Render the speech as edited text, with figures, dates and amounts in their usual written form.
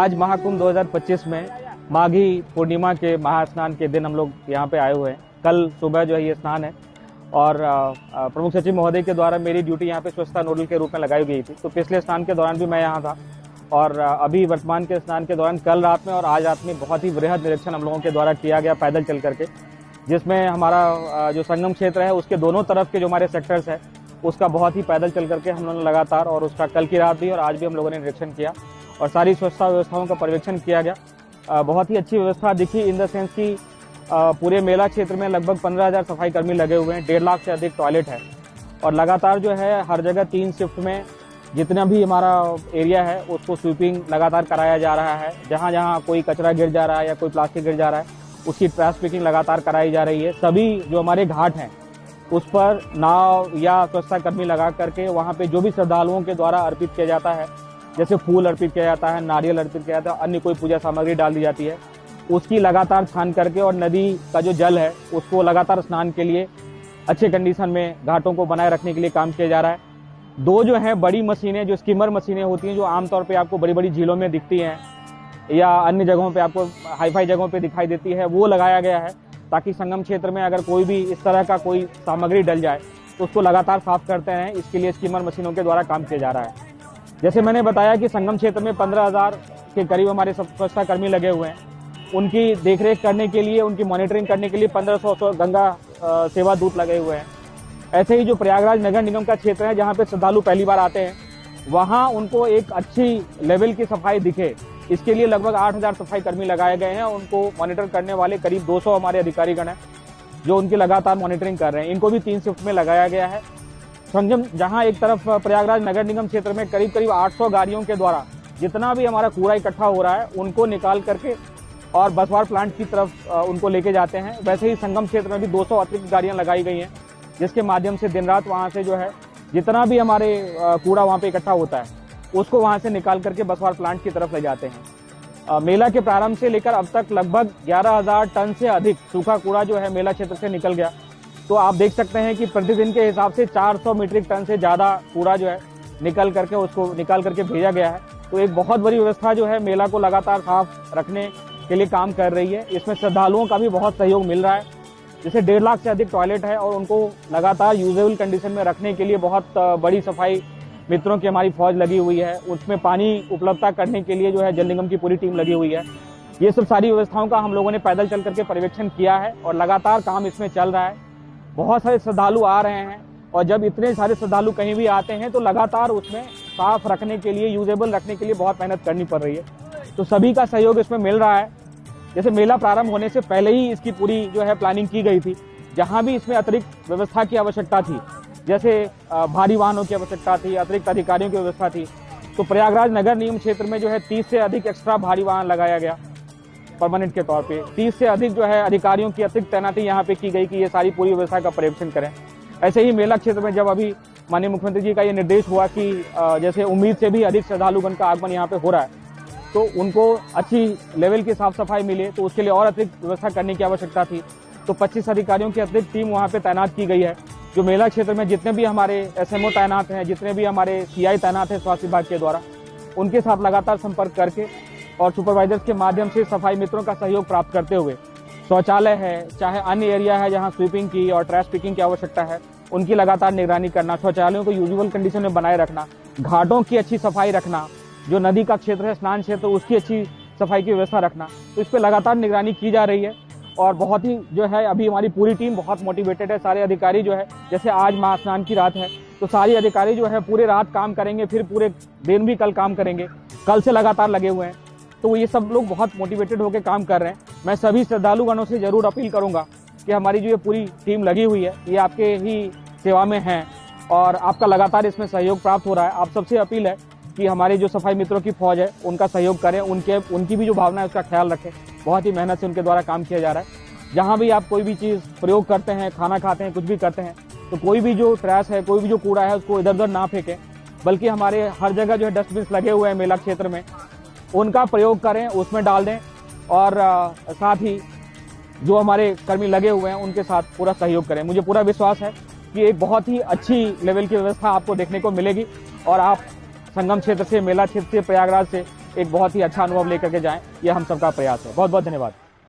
आज महाकुंभ 2025 में माघी पूर्णिमा के महास्नान के दिन हम लोग यहाँ पे आए हुए हैं। कल सुबह जो है ये स्नान है और प्रमुख सचिव महोदय के द्वारा मेरी ड्यूटी यहाँ पे स्वच्छता नोडल के रूप में लगाई गई थी। तो पिछले स्नान के दौरान भी मैं यहाँ था और अभी वर्तमान के स्नान के दौरान कल रात में और आज रात में बहुत ही वृहद निरीक्षण हम लोगों के द्वारा किया गया पैदल चल करके, जिसमें हमारा जो संगम क्षेत्र है उसके दोनों तरफ के जो हमारे सेक्टर्स है उसका बहुत ही पैदल चल करके हम लोगों ने लगातार और उसका कल की रात भी और आज भी हम लोगों ने निरीक्षण किया और सारी स्वच्छता व्यवस्थाओं का पर्यवेक्षण किया गया। बहुत ही अच्छी व्यवस्था दिखी इन द सेंस की पूरे मेला क्षेत्र में लगभग 15,000 सफाई कर्मी लगे हुए हैं, 1.5 लाख से अधिक टॉयलेट है और लगातार जो है हर जगह 3 शिफ्ट में जितना भी हमारा एरिया है उसको स्वीपिंग लगातार कराया जा रहा है। जहाँ जहाँ कोई कचरा गिर जा रहा है या कोई प्लास्टिक गिर जा रहा है उसकी ट्रैश पिकिंग लगातार कराई जा रही है। सभी जो हमारे घाट हैं उस पर नाव या स्वच्छता कर्मी लगा करके वहाँ पे जो भी श्रद्धालुओं के द्वारा अर्पित किया जाता है, जैसे फूल अर्पित किया जाता है, नारियल अर्पित किया जाता है, अन्य कोई पूजा सामग्री डाल दी जाती है, उसकी लगातार छान करके और नदी का जो जल है उसको लगातार स्नान के लिए अच्छे कंडीशन में घाटों को बनाए रखने के लिए काम किया जा रहा है। 2 जो है बड़ी मशीनें, जो स्कीमर मशीनें होती हैं, जो आमतौर पे आपको बड़ी बड़ी झीलों में दिखती हैं या अन्य जगहों पे आपको हाईफाई जगहों पे दिखाई देती है, वो लगाया गया है ताकि संगम क्षेत्र में अगर कोई भी इस तरह का कोई सामग्री डल जाए तो उसको लगातार साफ करते हैं। इसके लिए स्कीमर मशीनों के द्वारा काम किया जा रहा है। जैसे मैंने बताया कि संगम क्षेत्र में 15,000 के करीब हमारे स्वच्छता कर्मी लगे हुए हैं। उनकी देखरेख करने के लिए, उनकी मॉनिटरिंग करने के लिए 1500 गंगा सेवा दूत लगे हुए हैं। ऐसे ही जो प्रयागराज नगर निगम का क्षेत्र है जहाँ पे श्रद्धालु पहली बार आते हैं, वहाँ उनको एक अच्छी लेवल की सफाई दिखे, इसके लिए लगभग 8,000 सफाई कर्मी लगाए गए हैं। उनको मॉनिटर करने वाले करीब 200 हमारे अधिकारीगण हैं जो उनकी लगातार मॉनिटरिंग कर रहे हैं। इनको भी 3 शिफ्ट में लगाया गया है। संगम जहां एक तरफ प्रयागराज नगर निगम क्षेत्र में करीब 800 गाड़ियों के द्वारा जितना भी हमारा कूड़ा इकट्ठा हो रहा है उनको निकाल करके और बसवार प्लांट की तरफ उनको लेके जाते हैं, वैसे ही संगम क्षेत्र में भी 200 अतिरिक्त गाड़ियां लगाई गई हैं जिसके माध्यम से दिन रात वहां से जो है जितना भी हमारे कूड़ा वहां पे इकट्ठा होता है उसको वहां से निकाल करके बसवार प्लांट की तरफ ले जाते हैं। मेला के प्रारंभ से लेकर अब तक लगभग 11,000 टन से अधिक सूखा कूड़ा जो है मेला क्षेत्र से निकल गया। तो आप देख सकते हैं कि प्रतिदिन के हिसाब से 400 मीट्रिक टन से ज्यादा कूड़ा जो है निकल करके भेजा गया है। तो एक बहुत बड़ी व्यवस्था जो है मेला को लगातार साफ रखने के लिए काम कर रही है। इसमें श्रद्धालुओं का भी बहुत सहयोग मिल रहा है। जैसे 1.5 लाख से अधिक टॉयलेट है और उनको लगातार यूजेबल कंडीशन में रखने के लिए बहुत बड़ी सफाई मित्रों की हमारी फौज लगी हुई है। उसमें पानी उपलब्धता करने के लिए जो है जल निगम की पूरी टीम लगी हुई है। ये सब सारी व्यवस्थाओं का हम लोगों ने पैदल चल करके पर्यवेक्षण किया है और लगातार काम इसमें चल रहा है। बहुत सारे श्रद्धालु आ रहे हैं और जब इतने सारे श्रद्धालु कहीं भी आते हैं तो लगातार उसमें साफ रखने के लिए, यूजेबल रखने के लिए बहुत मेहनत करनी पड़ रही है। तो सभी का सहयोग इसमें मिल रहा है। जैसे मेला प्रारंभ होने से पहले ही इसकी पूरी जो है प्लानिंग की गई थी। जहां भी इसमें अतिरिक्त व्यवस्था की आवश्यकता थी, जैसे भारी वाहनों की आवश्यकता थी, अतिरिक्त अधिकारियों की व्यवस्था थी, तो प्रयागराज नगर निगम क्षेत्र में जो है 30 से अधिक एक्स्ट्रा भारी वाहन लगाया गया परमानेंट के तौर पे। 30 से अधिक जो है अधिकारियों की अतिरिक्त तैनाती यहाँ पे की गई कि ये सारी पूरी व्यवस्था का पर्यवेक्षण करें। ऐसे ही मेला क्षेत्र में जब अभी माननीय मुख्यमंत्री जी का ये निर्देश हुआ कि जैसे उम्मीद से भी अधिक श्रद्धालुगण का आगमन यहाँ पे हो रहा है तो उनको अच्छी लेवल की साफ सफाई मिले, तो उसके लिए और अतिरिक्त व्यवस्था करने की आवश्यकता थी। तो 25 अधिकारियों की अतिरिक्त टीम वहाँ पे तैनात की गई है। जो मेला क्षेत्र में जितने भी हमारे SMO तैनात हैं, जितने भी हमारे CI तैनात हैं स्वास्थ्य विभाग के द्वारा, उनके साथ लगातार संपर्क करके और सुपरवाइजर्स के माध्यम से सफाई मित्रों का सहयोग प्राप्त करते हुए शौचालय है, चाहे अन्य एरिया है जहां स्वीपिंग की और ट्रैश पिकिंग की आवश्यकता है, उनकी लगातार निगरानी करना, शौचालयों को यूजुअल कंडीशन में बनाए रखना, घाटों की अच्छी सफाई रखना, जो नदी का क्षेत्र है, स्नान क्षेत्र, उसकी अच्छी सफाई की व्यवस्था रखना। तो इस पर लगातार निगरानी की जा रही है और बहुत ही जो है अभी हमारी पूरी टीम बहुत मोटिवेटेड है। सारे अधिकारी जो है, जैसे आज महास्नान की रात है तो सारे अधिकारी जो है पूरे रात काम करेंगे, फिर पूरे दिन भी कल काम करेंगे, कल से लगातार लगे हुए हैं। तो ये सब लोग बहुत मोटिवेटेड होकर काम कर रहे हैं। मैं सभी श्रद्धालुगणों से जरूर अपील करूंगा कि हमारी जो ये पूरी टीम लगी हुई है ये आपके ही सेवा में है और आपका लगातार इसमें सहयोग प्राप्त हो रहा है। आप सबसे अपील है कि हमारे जो सफाई मित्रों की फौज है उनका सहयोग करें, उनकी भी जो भावना है उसका ख्याल रखें। बहुत ही मेहनत से उनके द्वारा काम किया जा रहा है। जहाँ भी आप कोई भी चीज़ प्रयोग करते हैं, खाना खाते हैं, कुछ भी करते हैं, तो कोई भी जो ट्रैश है, कोई भी जो कूड़ा है उसको इधर उधर ना फेंकें, बल्कि हमारे हर जगह जो है डस्टबिन लगे हुए हैं मेला क्षेत्र में, उनका प्रयोग करें, उसमें डाल दें और साथ ही जो हमारे कर्मी लगे हुए हैं उनके साथ पूरा सहयोग करें। मुझे पूरा विश्वास है कि एक बहुत ही अच्छी लेवल की व्यवस्था आपको देखने को मिलेगी और आप संगम क्षेत्र से, मेला क्षेत्र से, प्रयागराज से एक बहुत ही अच्छा अनुभव लेकर के जाएं, यह हम सबका प्रयास है। बहुत बहुत धन्यवाद।